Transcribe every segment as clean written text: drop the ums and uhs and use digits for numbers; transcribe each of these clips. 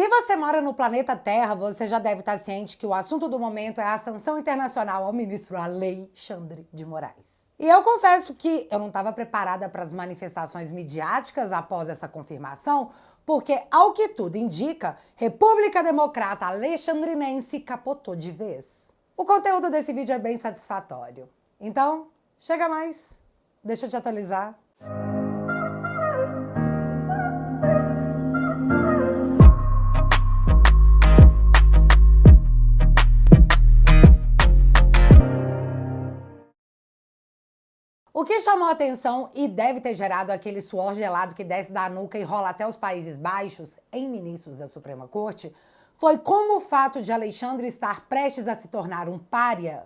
Se você mora no planeta Terra, você já deve estar ciente que o assunto do momento é a sanção internacional ao ministro Alexandre de Moraes. E eu confesso que eu não estava preparada para as manifestações midiáticas após essa confirmação, porque, ao que tudo indica, República Democrata Alexandrinense capotou de vez. O conteúdo desse vídeo é bem satisfatório. Então, chega mais, deixa eu te atualizar. O que chamou a atenção e deve ter gerado aquele suor gelado que desce da nuca e rola até os Países Baixos, em ministros da Suprema Corte, foi como o fato de Alexandre estar prestes a se tornar um pária,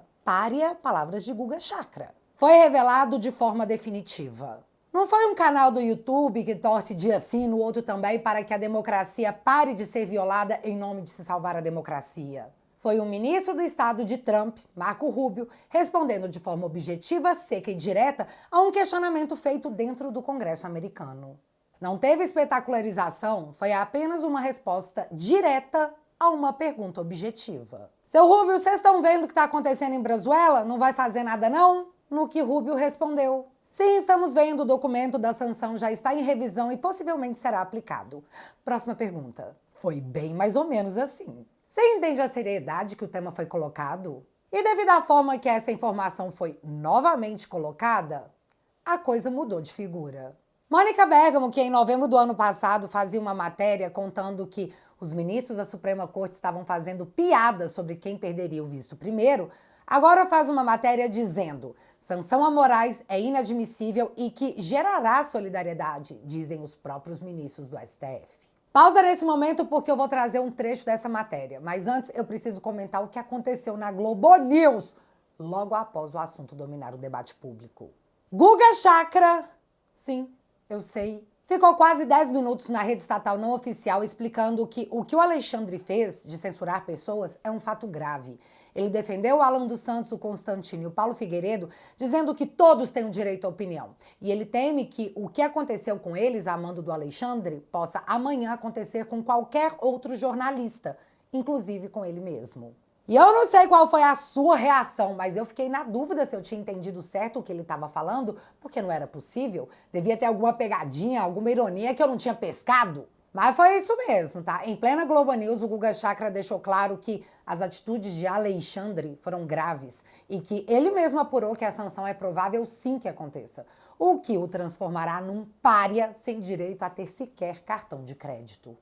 palavras de Guga Chakra, foi revelado de forma definitiva. Não foi um canal do YouTube que torce dia sim, no outro também, para que a democracia pare de ser violada em nome de se salvar a democracia. Foi o ministro do Estado de Trump, Marco Rubio, respondendo de forma objetiva, seca e direta a um questionamento feito dentro do Congresso americano. Não teve espetacularização, foi apenas uma resposta direta a uma pergunta objetiva. Seu Rubio, vocês estão vendo o que está acontecendo em Brazuela? Não vai fazer nada não? No que Rubio respondeu: sim, estamos vendo, o documento da sanção já está em revisão e possivelmente será aplicado. Próxima pergunta. Foi bem mais ou menos assim. Você entende a seriedade que o tema foi colocado? E devido à forma que essa informação foi novamente colocada, a coisa mudou de figura. Mônica Bergamo, que em novembro do ano passado fazia uma matéria contando que os ministros da Suprema Corte estavam fazendo piada sobre quem perderia o visto primeiro, agora faz uma matéria dizendo: sanção a Moraes é inadmissível e que gerará solidariedade, dizem os próprios ministros do STF. Pausa nesse momento porque eu vou trazer um trecho dessa matéria, mas antes eu preciso comentar o que aconteceu na Globo News, logo após o assunto dominar o debate público. Guga Chakra, sim, eu sei, ficou quase 10 minutos na rede estatal não oficial explicando que o Alexandre fez de censurar pessoas é um fato grave. Ele defendeu o Alan dos Santos, o Constantino e o Paulo Figueiredo, dizendo que todos têm o direito à opinião. E ele teme que o que aconteceu com eles, a mando do Alexandre, possa amanhã acontecer com qualquer outro jornalista, inclusive com ele mesmo. E eu não sei qual foi a sua reação, mas eu fiquei na dúvida se eu tinha entendido certo o que ele estava falando, porque não era possível. Devia ter alguma pegadinha, alguma ironia que eu não tinha pescado. Mas foi isso mesmo, tá? Em plena Globo News, o Guga Chakra deixou claro que as atitudes de Alexandre foram graves e que ele mesmo apurou que a sanção é provável sim que aconteça, o que o transformará num pária sem direito a ter sequer cartão de crédito.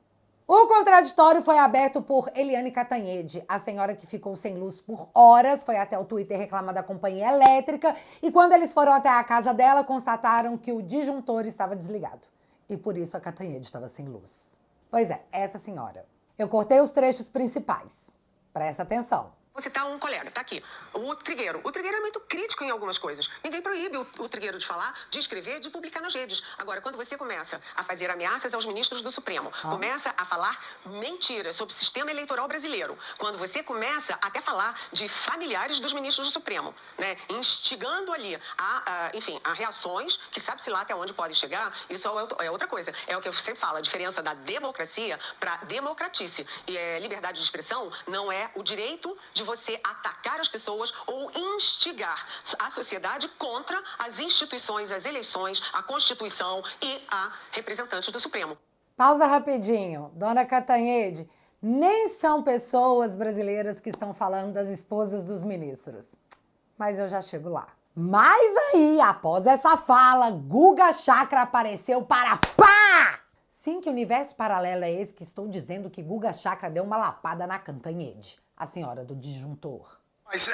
O contraditório foi aberto por Eliane Cantanhede, a senhora que ficou sem luz por horas, foi até o Twitter reclamar da companhia elétrica e quando eles foram até a casa dela, constataram que o disjuntor estava desligado. E por isso a Cantanhede estava sem luz. Pois é, essa senhora. Eu cortei os trechos principais. Presta atenção. Vou citar um colega, tá aqui, o Trigueiro. O Trigueiro é muito crítico em algumas coisas. Ninguém proíbe o Trigueiro de falar, de escrever, de publicar nas redes. Agora, quando você começa a fazer ameaças aos ministros do Supremo, começa a falar mentiras sobre o sistema eleitoral brasileiro, quando você começa até a falar de familiares dos ministros do Supremo, né, instigando ali a reações que sabe-se lá até onde pode chegar, isso é outra coisa. É o que eu sempre falo, a diferença da democracia para democratice. E liberdade de expressão não é o direito de você atacar as pessoas ou instigar a sociedade contra as instituições, as eleições, a Constituição e a representantes do Supremo. Pausa rapidinho. Dona Cantanhede, nem são pessoas brasileiras que estão falando das esposas dos ministros. Mas eu já chego lá. Mas aí, após essa fala, Guga Chakra apareceu para pá! Sim, que universo paralelo é esse que estou dizendo que Guga Chakra deu uma lapada na Cantanhede, a senhora do disjuntor? Mas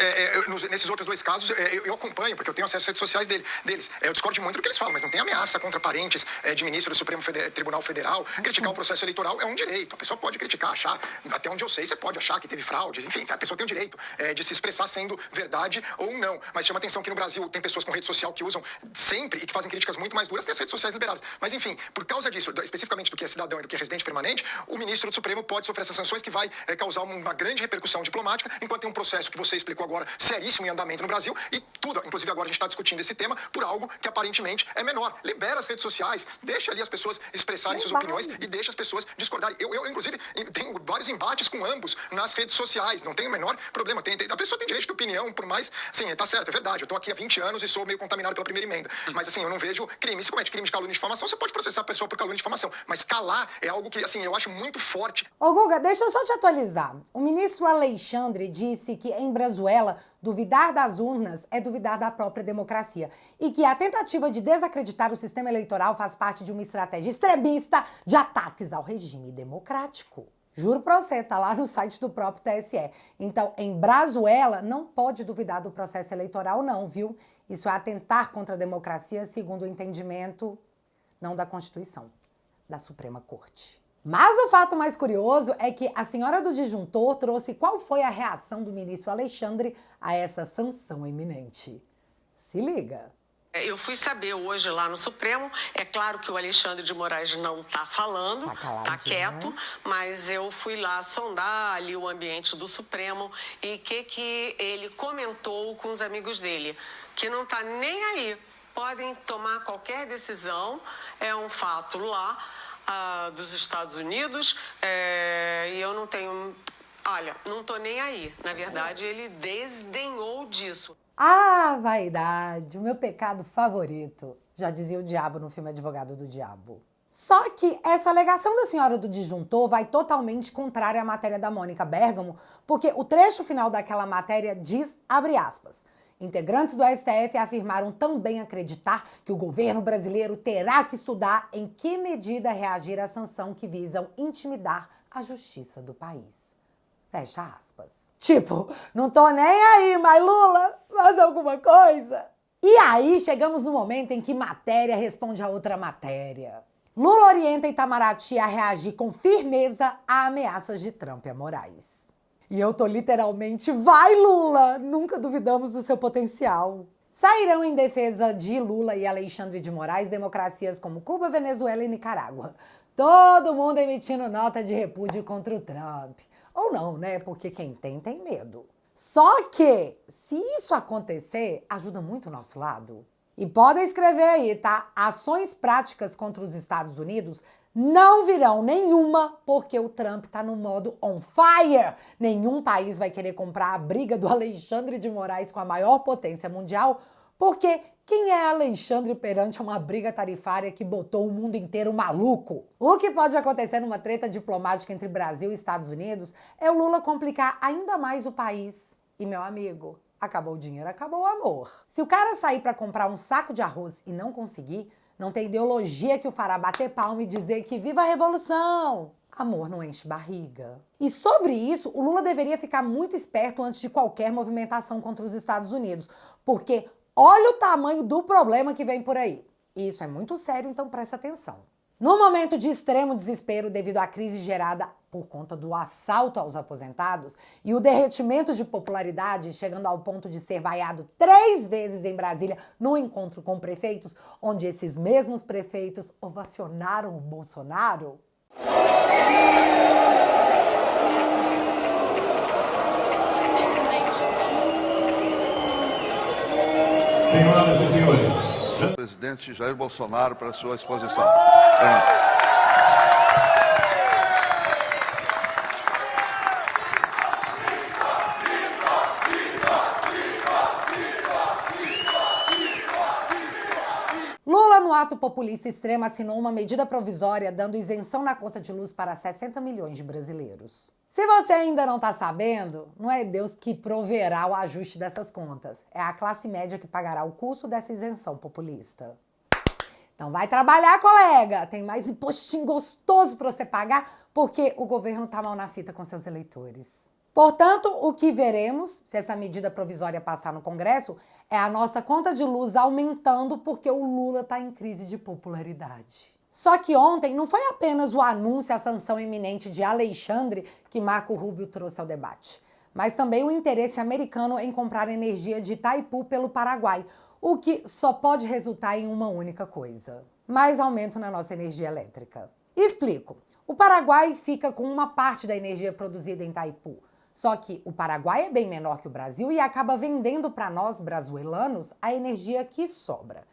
nesses outros dois casos, eu acompanho, porque eu tenho acesso às redes sociais deles. Eu discordo muito do que eles falam, mas não tem ameaça contra parentes de ministro do Supremo Tribunal Federal. Criticar o processo eleitoral é um direito. A pessoa pode criticar, achar, até onde eu sei, você pode achar que teve fraude. Enfim, a pessoa tem o direito de se expressar sendo verdade ou não. Mas chama atenção que no Brasil tem pessoas com rede social que usam sempre e que fazem críticas muito mais duras, tem as redes sociais liberadas. Mas enfim, por causa disso, especificamente do que é cidadão e do que é residente permanente, o ministro do Supremo pode sofrer essas sanções que vai causar uma grande repercussão diplomática, enquanto tem um processo que você explica explicou agora, seríssimo em andamento no Brasil, e tudo, inclusive agora a gente está discutindo esse tema por algo que aparentemente é menor. Libera as redes sociais, deixa ali as pessoas expressarem suas opiniões e deixa as pessoas discordarem. Eu, inclusive, tenho vários embates com ambos nas redes sociais, não tem o menor problema. A pessoa tem direito de opinião, por mais, sim, tá certo, é verdade, eu tô aqui há 20 anos e sou meio contaminado pela primeira emenda. Mas, assim, eu não vejo crime. Se comete crime de calúnia e difamação, você pode processar a pessoa por calúnia e difamação. Mas calar é algo que, assim, eu acho muito forte. Ô Guga, deixa eu só te atualizar. O ministro Alexandre disse que em Brazuela, duvidar das urnas é duvidar da própria democracia. E que a tentativa de desacreditar o sistema eleitoral faz parte de uma estratégia extremista de ataques ao regime democrático. Juro pra você, tá lá no site do próprio TSE. Então, em Brazuela, não pode duvidar do processo eleitoral não, viu? Isso é atentar contra a democracia, segundo o entendimento, não da Constituição, da Suprema Corte. Mas o fato mais curioso é que a senhora do disjuntor trouxe qual foi a reação do ministro Alexandre a essa sanção iminente. Se liga. Eu fui saber hoje lá no Supremo, é claro que o Alexandre de Moraes não está falando, está quieto, mas eu fui lá sondar ali o ambiente do Supremo e o que ele comentou com os amigos dele, que não está nem aí, podem tomar qualquer decisão, é um fato lá dos Estados Unidos, e eu não tenho, olha, não estou nem aí, na verdade ele desdenhou disso. Ah, vaidade, o meu pecado favorito. Já dizia o diabo no filme Advogado do Diabo. Só que essa alegação da senhora do disjuntor vai totalmente contrária à matéria da Mônica Bergamo, porque o trecho final daquela matéria diz, abre aspas, integrantes do STF afirmaram também acreditar que o governo brasileiro terá que estudar em que medida reagir à sanção que visam intimidar a justiça do país. Fecha aspas. Tipo, não tô nem aí, mas Lula, faz alguma coisa. E aí chegamos no momento em que matéria responde a outra matéria. Lula orienta Itamaraty a reagir com firmeza a ameaças de Trump a Moraes. E eu tô literalmente, vai Lula, nunca duvidamos do seu potencial. Sairão em defesa de Lula e Alexandre de Moraes democracias como Cuba, Venezuela e Nicarágua. Todo mundo emitindo nota de repúdio contra o Trump. Ou não, né? Porque quem tem medo. Só que, se isso acontecer, ajuda muito o nosso lado. E podem escrever aí, tá? Ações práticas contra os Estados Unidos não virão nenhuma, porque o Trump tá no modo on fire. Nenhum país vai querer comprar a briga do Alexandre de Moraes com a maior potência mundial, porque quem é Alexandre perante uma briga tarifária que botou o mundo inteiro maluco? O que pode acontecer numa treta diplomática entre Brasil e Estados Unidos é o Lula complicar ainda mais o país. E, meu amigo, acabou o dinheiro, acabou o amor. Se o cara sair para comprar um saco de arroz e não conseguir, não tem ideologia que o fará bater palma e dizer que viva a revolução. Amor não enche barriga. E sobre isso, o Lula deveria ficar muito esperto antes de qualquer movimentação contra os Estados Unidos, porque olha o tamanho do problema que vem por aí. E isso é muito sério, então presta atenção. No momento de extremo desespero devido à crise gerada por conta do assalto aos aposentados e o derretimento de popularidade, chegando ao ponto de ser vaiado 3 vezes em Brasília num encontro com prefeitos, onde esses mesmos prefeitos ovacionaram o Bolsonaro. Senhoras e senhores, o presidente Jair Bolsonaro para sua exposição. Lula, no ato populista extremo, assinou uma medida provisória dando isenção na conta de luz para 60 milhões de brasileiros. Se você ainda não está sabendo, não é Deus que proverá o ajuste dessas contas. É a classe média que pagará o custo dessa isenção populista. Então vai trabalhar, colega. Tem mais impostinho gostoso para você pagar, porque o governo está mal na fita com seus eleitores. Portanto, o que veremos, se essa medida provisória passar no Congresso, é a nossa conta de luz aumentando porque o Lula está em crise de popularidade. Só que ontem não foi apenas o anúncio e a sanção iminente de Alexandre que Marco Rubio trouxe ao debate, mas também o interesse americano em comprar energia de Itaipu pelo Paraguai, o que só pode resultar em uma única coisa: mais aumento na nossa energia elétrica. Explico. O Paraguai fica com uma parte da energia produzida em Itaipu. Só que o Paraguai é bem menor que o Brasil e acaba vendendo para nós, brasileiros, a energia que sobra.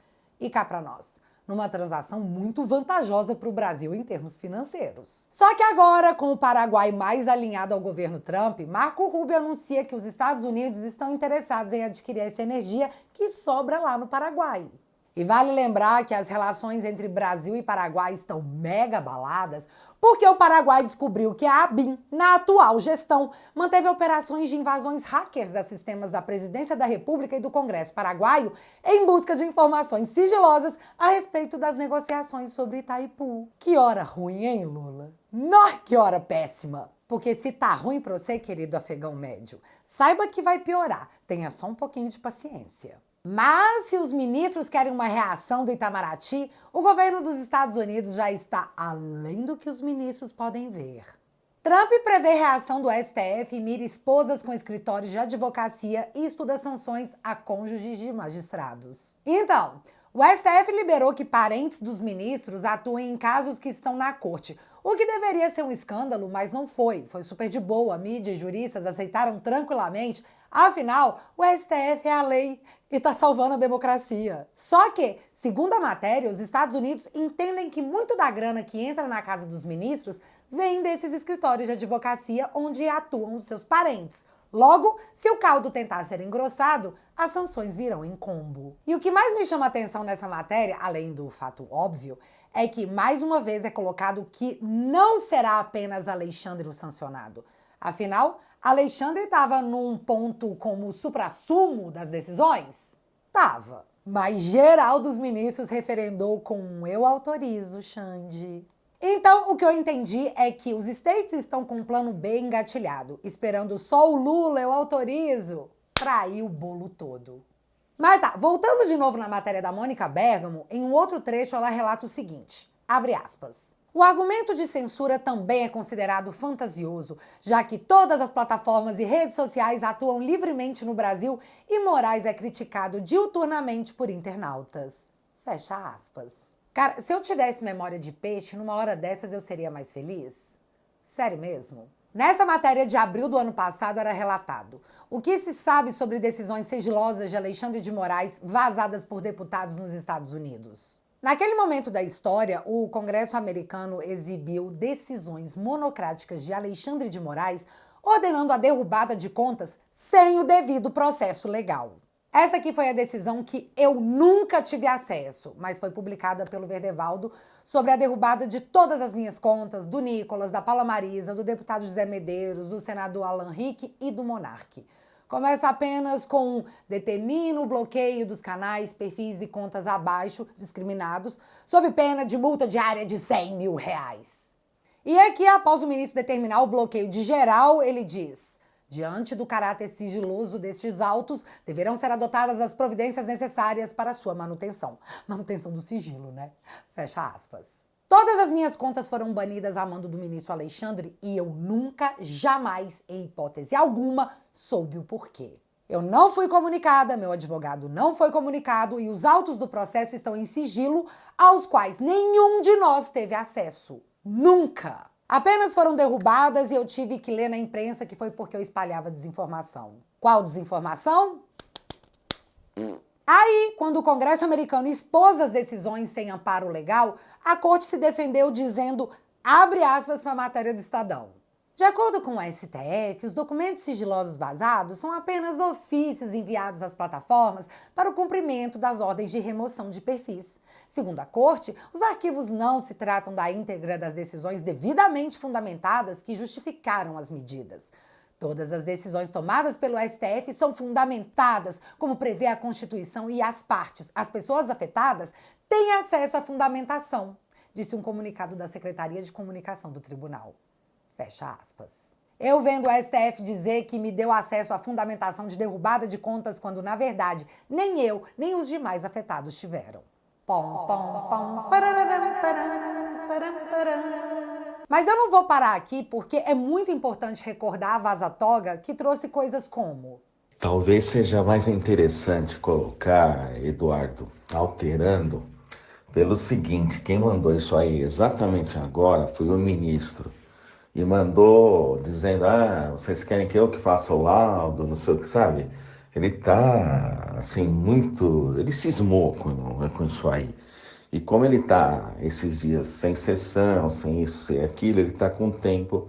E cá para nós, numa transação muito vantajosa para o Brasil em termos financeiros. Só que agora, com o Paraguai mais alinhado ao governo Trump, Marco Rubio anuncia que os Estados Unidos estão interessados em adquirir essa energia que sobra lá no Paraguai. E vale lembrar que as relações entre Brasil e Paraguai estão mega abaladas porque o Paraguai descobriu que a ABIN, na atual gestão, manteve operações de invasões hackers a sistemas da Presidência da República e do Congresso paraguaio em busca de informações sigilosas a respeito das negociações sobre Itaipu. Que hora ruim, hein, Lula? Nó, que hora péssima! Porque se tá ruim pra você, querido afegão médio, saiba que vai piorar. Tenha só um pouquinho de paciência. Mas se os ministros querem uma reação do Itamaraty, o governo dos Estados Unidos já está além do que os ministros podem ver. Trump prevê reação do STF e mira esposas com escritórios de advocacia e estuda sanções a cônjuges de magistrados. Então, o STF liberou que parentes dos ministros atuem em casos que estão na corte, o que deveria ser um escândalo, mas não foi. Foi super de boa, a mídia e juristas aceitaram tranquilamente. Afinal, o STF é a lei e tá salvando a democracia. Só que, segundo a matéria, os Estados Unidos entendem que muito da grana que entra na casa dos ministros vem desses escritórios de advocacia onde atuam os seus parentes. Logo, se o caldo tentar ser engrossado, as sanções virão em combo. E o que mais me chama a atenção nessa matéria, além do fato óbvio, é que mais uma vez é colocado que não será apenas Alexandre o sancionado. Afinal, Alexandre estava num ponto como suprassumo das decisões? Tava. Mas geral dos ministros referendou com um eu autorizo, Xande. Então, o que eu entendi é que os states estão com um plano B engatilhado, esperando só o Lula, eu autorizo, pra ir o bolo todo. Mas tá, voltando de novo na matéria da Mônica Bergamo, em um outro trecho ela relata o seguinte, abre aspas. O argumento de censura também é considerado fantasioso, já que todas as plataformas e redes sociais atuam livremente no Brasil e Moraes é criticado diuturnamente por internautas. Fecha aspas. Cara, se eu tivesse memória de peixe, numa hora dessas eu seria mais feliz? Sério mesmo? Nessa matéria de abril do ano passado era relatado o que se sabe sobre decisões sigilosas de Alexandre de Moraes vazadas por deputados nos Estados Unidos. Naquele momento da história, o Congresso americano exibiu decisões monocráticas de Alexandre de Moraes ordenando a derrubada de contas sem o devido processo legal. Essa aqui foi a decisão que eu nunca tive acesso, mas foi publicada pelo Verdevaldo sobre a derrubada de todas as minhas contas, do Nicolas, da Paula Marisa, do deputado José Medeiros, do senador Alan Rick e do Monarque. Começa apenas com determina o bloqueio dos canais, perfis e contas abaixo discriminados, sob pena de multa diária de R$100 mil. E aqui, após o ministro determinar o bloqueio de geral, ele diz: diante do caráter sigiloso destes autos, deverão ser adotadas as providências necessárias para sua manutenção. Manutenção do sigilo, né? Fecha aspas. Todas as minhas contas foram banidas a mando do ministro Alexandre e eu nunca, jamais, em hipótese alguma, soube o porquê. Eu não fui comunicada, meu advogado não foi comunicado e os autos do processo estão em sigilo, aos quais nenhum de nós teve acesso. Nunca! Apenas foram derrubadas e eu tive que ler na imprensa que foi porque eu espalhava desinformação. Qual desinformação? Aí, quando o Congresso americano expôs as decisões sem amparo legal, a corte se defendeu dizendo, abre aspas para a matéria do Estadão. De acordo com o STF, os documentos sigilosos vazados são apenas ofícios enviados às plataformas para o cumprimento das ordens de remoção de perfis. Segundo a corte, os arquivos não se tratam da íntegra das decisões devidamente fundamentadas que justificaram as medidas. Todas as decisões tomadas pelo STF são fundamentadas, como prevê a Constituição, e as partes, as pessoas afetadas, têm acesso à fundamentação, disse um comunicado da Secretaria de Comunicação do Tribunal. Fecha aspas. Eu vendo o STF dizer que me deu acesso à fundamentação de derrubada de contas quando, na verdade, nem eu, nem os demais afetados tiveram. Pom, pom, pom, pararam, pararam, pararam. Mas eu não vou parar aqui porque é muito importante recordar a Vaza Toga, que trouxe coisas como... Talvez seja mais interessante colocar, Eduardo, alterando, pelo seguinte, quem mandou isso aí exatamente agora foi o ministro. e mandou dizendo, vocês querem que eu que faça o laudo, não sei o que, sabe? Ele tá, assim, muito... Ele cismou com isso aí. E como ele tá esses dias sem sessão, sem isso, sem aquilo, ele tá com tempo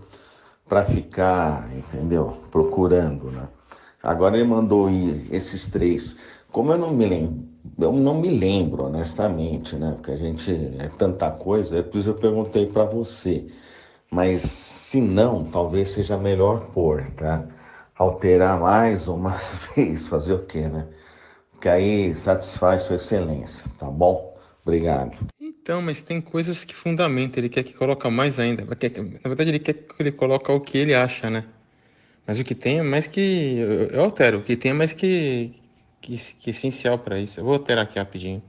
para ficar, entendeu? Procurando, né? Agora ele mandou ir esses 3. Como eu não me lembro, honestamente, né? Porque a gente é tanta coisa, é por isso eu perguntei para você. Mas se não, talvez seja melhor pôr, tá? Alterar mais uma vez, fazer o quê, né? Que aí satisfaz sua excelência, tá bom? Obrigado. Então, mas tem coisas que fundamentam, ele quer que coloque mais ainda. Na verdade, ele quer que ele coloque o que ele acha, né? Mas o que tem é mais que... Eu altero, o que tem é mais que essencial para isso. Eu vou alterar aqui rapidinho.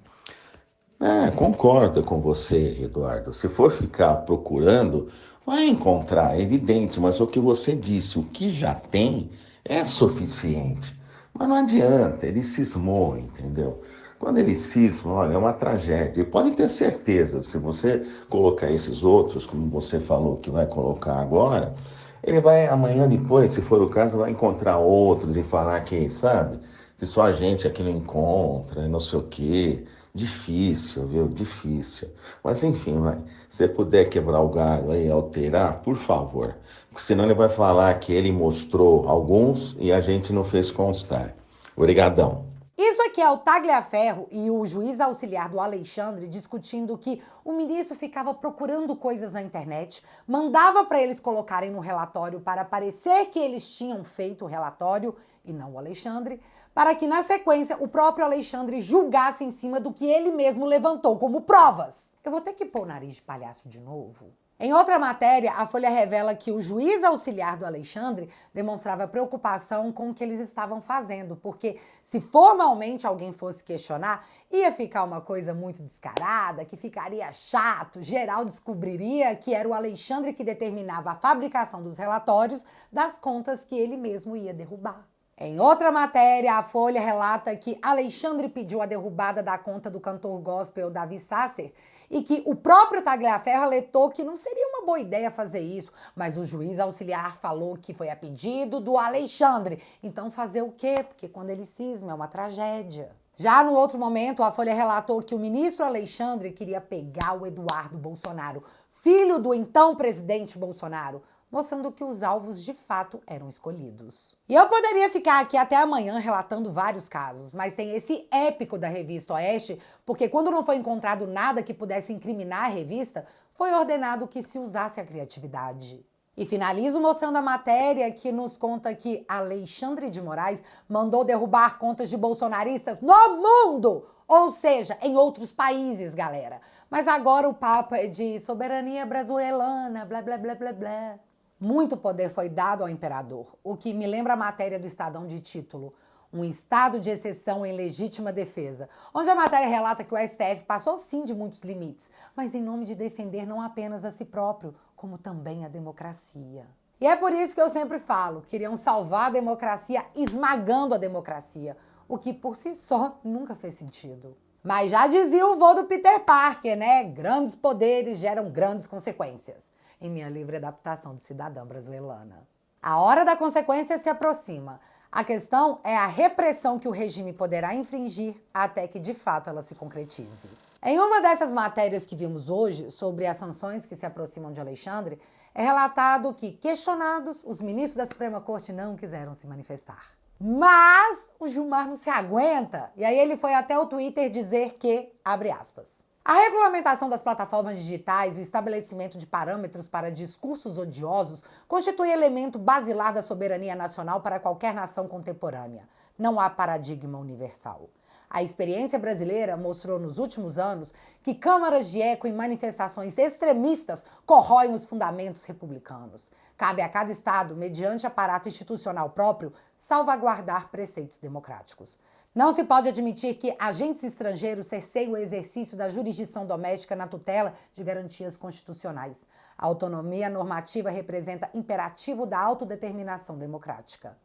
Concordo com você, Eduardo. Se for ficar procurando, vai encontrar, é evidente, mas o que você disse, o que já tem é suficiente. Mas não adianta, ele cismou, entendeu? Quando ele cisma, olha, é uma tragédia. E pode ter certeza, se você colocar esses outros, como você falou que vai colocar agora, ele vai amanhã depois, se for o caso, vai encontrar outros e falar que, sabe, que só a gente aqui não encontra, e não sei o quê. Difícil, viu? Difícil. Mas enfim, vai. Se você puder quebrar o galho aí, alterar, por favor. Porque senão ele vai falar que ele mostrou alguns e a gente não fez constar. Obrigadão. Isso aqui é o Tagliaferro e o juiz auxiliar do Alexandre discutindo que o ministro ficava procurando coisas na internet, mandava para eles colocarem no relatório para parecer que eles tinham feito o relatório, e não o Alexandre, para que na sequência o próprio Alexandre julgasse em cima do que ele mesmo levantou como provas. Eu vou ter que pôr o nariz de palhaço de novo? Em outra matéria, a Folha revela que o juiz auxiliar do Alexandre demonstrava preocupação com o que eles estavam fazendo, porque se formalmente alguém fosse questionar, ia ficar uma coisa muito descarada, que ficaria chato, geral descobriria que era o Alexandre que determinava a fabricação dos relatórios das contas que ele mesmo ia derrubar. Em outra matéria, a Folha relata que Alexandre pediu a derrubada da conta do cantor gospel Davi Sasser e que o próprio Tagliaferro alertou que não seria uma boa ideia fazer isso, mas o juiz auxiliar falou que foi a pedido do Alexandre. Então fazer o quê? Porque quando ele cisma é uma tragédia. Já no outro momento, a Folha relatou que o ministro Alexandre queria pegar o Eduardo Bolsonaro, filho do então presidente Bolsonaro, mostrando que os alvos de fato eram escolhidos. E eu poderia ficar aqui até amanhã relatando vários casos, mas tem esse épico da revista Oeste, porque quando não foi encontrado nada que pudesse incriminar a revista, foi ordenado que se usasse a criatividade. E finalizo mostrando a matéria que nos conta que Alexandre de Moraes mandou derrubar contas de bolsonaristas no mundo! Ou seja, em outros países, galera. Mas agora o papo é de soberania brasileirana, blá blá blá blá blá. Muito poder foi dado ao imperador, o que me lembra a matéria do Estadão de título Um Estado de Exceção em Legítima Defesa, onde a matéria relata que o STF passou sim de muitos limites, mas em nome de defender não apenas a si próprio, como também a democracia. E é por isso que eu sempre falo, queriam salvar a democracia esmagando a democracia, o que por si só nunca fez sentido. Mas já dizia o vô do Peter Parker, né? Grandes poderes geram grandes consequências. Em minha livre adaptação de Cidadã Brasileirana. A hora da consequência se aproxima. A questão é a repressão que o regime poderá infringir até que de fato ela se concretize. Em uma dessas matérias que vimos hoje sobre as sanções que se aproximam de Alexandre, é relatado que, questionados, os ministros da Suprema Corte não quiseram se manifestar. Mas o Gilmar não se aguenta. E aí ele foi até o Twitter dizer que, abre aspas, a regulamentação das plataformas digitais e o estabelecimento de parâmetros para discursos odiosos constitui elemento basilar da soberania nacional para qualquer nação contemporânea. Não há paradigma universal. A experiência brasileira mostrou nos últimos anos que câmaras de eco e manifestações extremistas corroem os fundamentos republicanos. Cabe a cada Estado, mediante aparato institucional próprio, salvaguardar preceitos democráticos. Não se pode admitir que agentes estrangeiros cerceiem o exercício da jurisdição doméstica na tutela de garantias constitucionais. A autonomia normativa representa imperativo da autodeterminação democrática.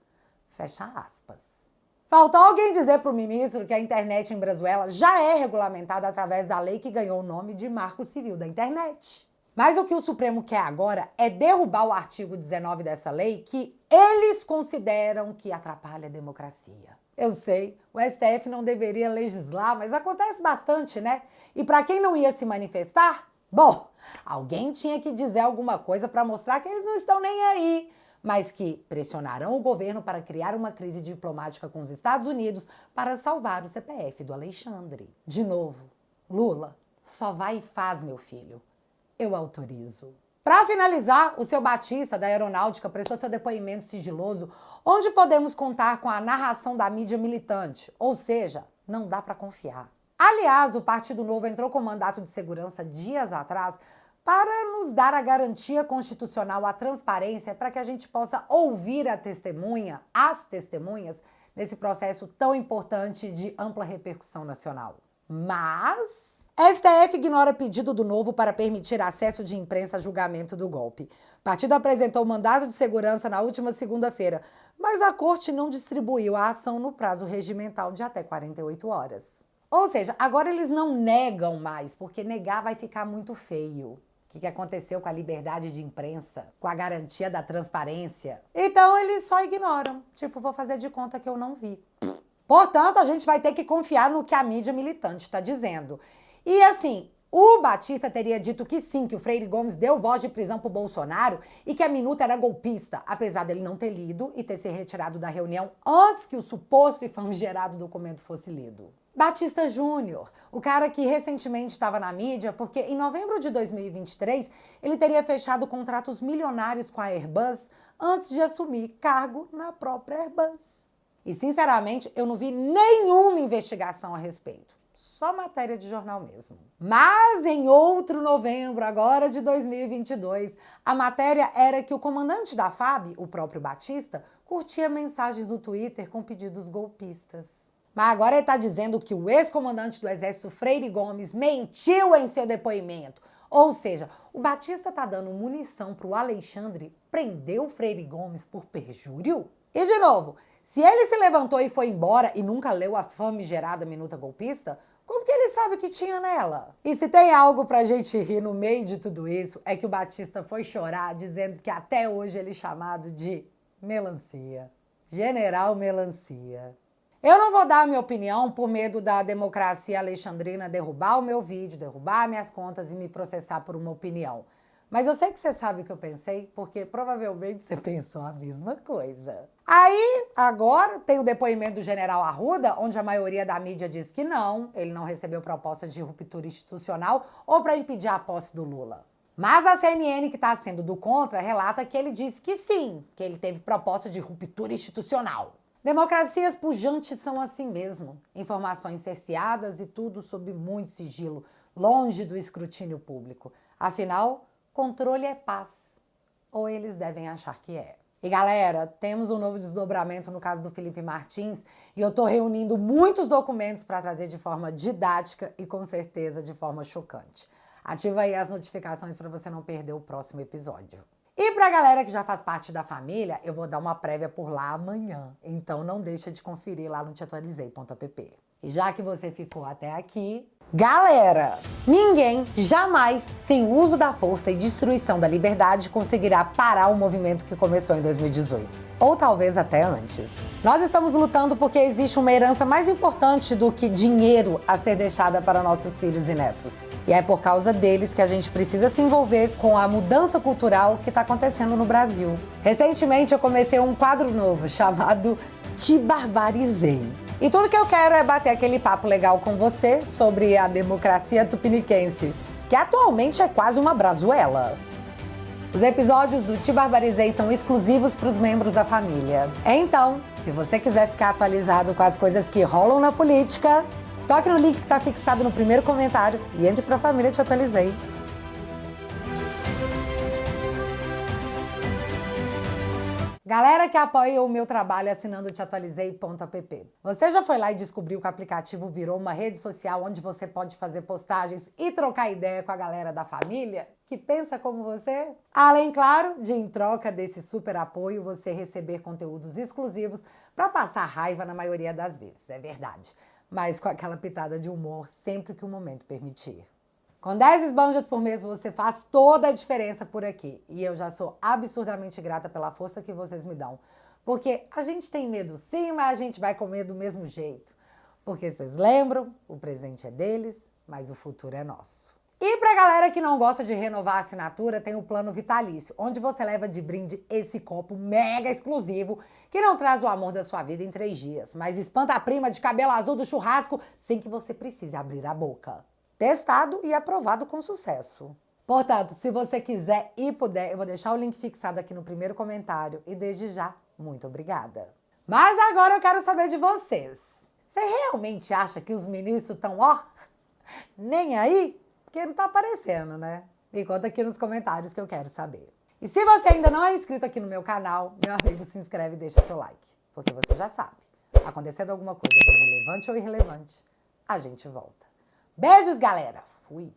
Fecha aspas. Faltou alguém dizer para o ministro que a internet em Brazuela já é regulamentada através da lei que ganhou o nome de Marco Civil da Internet. Mas o que o Supremo quer agora é derrubar o artigo 19 dessa lei que eles consideram que atrapalha a democracia. Eu sei, o STF não deveria legislar, mas acontece bastante, né? E para quem não ia se manifestar, bom, alguém tinha que dizer alguma coisa para mostrar que eles não estão nem aí, mas que pressionarão o governo para criar uma crise diplomática com os Estados Unidos para salvar o CPF do Alexandre. De novo, Lula, só vai e faz, meu filho. Eu autorizo. Para finalizar, o seu Batista, da Aeronáutica, prestou seu depoimento sigiloso, onde podemos contar com a narração da mídia militante, ou seja, não dá para confiar. Aliás, o Partido Novo entrou com mandato de segurança dias atrás para nos dar a garantia constitucional, a transparência, para que a gente possa ouvir as testemunhas, nesse processo tão importante de ampla repercussão nacional. Mas STF ignora pedido do Novo para permitir acesso de imprensa a julgamento do golpe. O partido apresentou mandado de segurança na última segunda-feira, mas a corte não distribuiu a ação no prazo regimental de até 48 horas. Ou seja, agora eles não negam mais, porque negar vai ficar muito feio. O que aconteceu com a liberdade de imprensa, com a garantia da transparência? Então eles só ignoram. Tipo, vou fazer de conta que eu não vi. Portanto, a gente vai ter que confiar no que a mídia militante está dizendo. E assim, o Batista teria dito que sim, que o Freire Gomes deu voz de prisão pro Bolsonaro e que a minuta era golpista, apesar dele não ter lido e ter se retirado da reunião antes que o suposto e famigerado documento fosse lido. Batista Júnior, o cara que recentemente estava na mídia porque em novembro de 2023 ele teria fechado contratos milionários com a Airbus antes de assumir cargo na própria Airbus. E sinceramente, eu não vi nenhuma investigação a respeito. Só matéria de jornal mesmo. Mas em outro novembro, agora de 2022, a matéria era que o comandante da FAB, o próprio Batista, curtia mensagens no Twitter com pedidos golpistas. Mas agora ele está dizendo que o ex-comandante do Exército, Freire Gomes, mentiu em seu depoimento. Ou seja, o Batista está dando munição para o Alexandre prender o Freire Gomes por perjúrio? E de novo, se ele se levantou e foi embora e nunca leu a famigerada minuta golpista, como que ele sabe o que tinha nela? E se tem algo pra gente rir no meio de tudo isso, é que o Batista foi chorar dizendo que até hoje ele é chamado de Melancia. General Melancia. Eu não vou dar a minha opinião por medo da democracia alexandrina derrubar o meu vídeo, derrubar minhas contas e me processar por uma opinião. Mas eu sei que você sabe o que eu pensei, porque provavelmente você pensou a mesma coisa. Aí, agora, tem o depoimento do general Arruda, onde a maioria da mídia diz que não, ele não recebeu proposta de ruptura institucional ou para impedir a posse do Lula. Mas a CNN, que está sendo do contra, relata que ele disse que sim, que ele teve proposta de ruptura institucional. Democracias pujantes são assim mesmo, informações cerceadas e tudo sob muito sigilo, longe do escrutínio público. Afinal, controle é paz. Ou eles devem achar que é. E galera, temos um novo desdobramento no caso do Felipe Martins e eu tô reunindo muitos documentos para trazer de forma didática e com certeza de forma chocante. Ativa aí as notificações para você não perder o próximo episódio. E pra galera que já faz parte da família, eu vou dar uma prévia por lá amanhã. Então não deixa de conferir lá no teatualizei.app. E já que você ficou até aqui, galera, ninguém jamais, sem o uso da força e destruição da liberdade, conseguirá parar o movimento que começou em 2018. Ou talvez até antes. Nós estamos lutando porque existe uma herança mais importante do que dinheiro a ser deixada para nossos filhos e netos. E é por causa deles que a gente precisa se envolver com a mudança cultural que está acontecendo no Brasil. Recentemente eu comecei um quadro novo chamado Te Barbarizei. E tudo que eu quero é bater aquele papo legal com você sobre a democracia tupiniquense, que atualmente é quase uma brazuela. Os episódios do Te Barbarizei são exclusivos para os membros da família. Então, se você quiser ficar atualizado com as coisas que rolam na política, toque no link que está fixado no primeiro comentário e entre para a família Te Atualizei. Galera que apoia o meu trabalho assinando teatualizei.app. Você já foi lá e descobriu que o aplicativo virou uma rede social onde você pode fazer postagens e trocar ideia com a galera da família que pensa como você? Além, claro, de em troca desse super apoio, você receber conteúdos exclusivos para passar raiva na maioria das vezes, é verdade. Mas com aquela pitada de humor sempre que o momento permitir. Com 10 esbanjas por mês, você faz toda a diferença por aqui. E eu já sou absurdamente grata pela força que vocês me dão. Porque a gente tem medo sim, mas a gente vai comer do mesmo jeito. Porque vocês lembram, o presente é deles, mas o futuro é nosso. E pra galera que não gosta de renovar a assinatura, tem o plano vitalício, onde você leva de brinde esse copo mega exclusivo, que não traz o amor da sua vida em 3 dias, mas espanta a prima de cabelo azul do churrasco sem que você precise abrir a boca. Testado e aprovado com sucesso. Portanto, se você quiser e puder, eu vou deixar o link fixado aqui no primeiro comentário. E desde já, muito obrigada. Mas agora eu quero saber de vocês. Você realmente acha que os ministros estão, ó, nem aí? Porque não tá aparecendo, né? Me conta aqui nos comentários que eu quero saber. E se você ainda não é inscrito aqui no meu canal, meu amigo, se inscreve e deixa seu like. Porque você já sabe, acontecendo alguma coisa de relevante ou irrelevante, a gente volta. Beijos, galera! Fui!